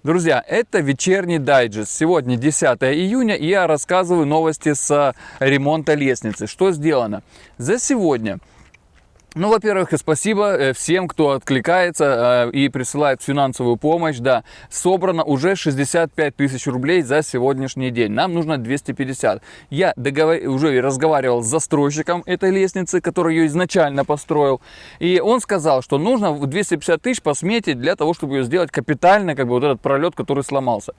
Друзья, это вечерний дайджест. Сегодня 10 июня, и я рассказываю новости с ремонта лестницы. Что сделано за сегодня? Ну, во-первых, спасибо всем, кто откликается и присылает финансовую помощь. Да, собрано уже 65 тысяч рублей за сегодняшний день. Нам нужно 250. Я уже разговаривал с застройщиком этой лестницы, который ее изначально построил. И он сказал, что нужно 250 тысяч по смете для того, чтобы ее сделать капитально, как бы вот этот пролет, который сломался.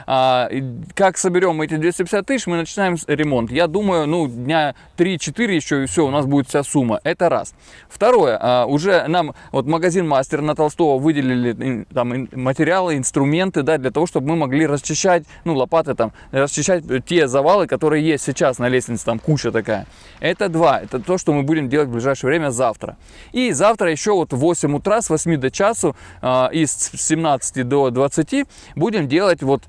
Как соберем мы эти 250 тысяч, мы начинаем ремонт. Я думаю, ну, дня 3-4 еще, и все, у нас будет вся сумма. Это раз. Второе, уже нам вот магазин Мастер на Толстого выделили там материалы, инструменты, да, для того, чтобы мы могли расчищать, ну, лопаты там, расчищать те завалы, которые есть сейчас на лестнице, там куча такая. Это два, это то, что мы будем делать в ближайшее время завтра. И завтра еще вот в 8 утра, с 8 до часу, и с 17 до 20 будем делать вот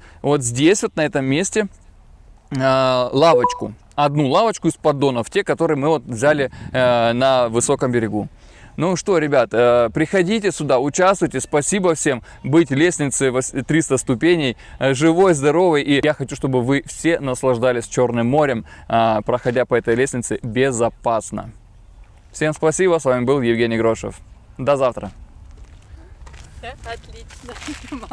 здесь, вот на этом месте, лавочку. Одну лавочку из поддонов, те, которые мы вот взяли на высоком берегу. Ну что, ребят, приходите сюда, участвуйте. Спасибо всем. Быть лестницей 300 ступеней, живой, здоровой. И я хочу, чтобы вы все наслаждались Черным морем, проходя по этой лестнице безопасно. Всем спасибо. С вами был Евгений Грошев. До завтра. Отлично.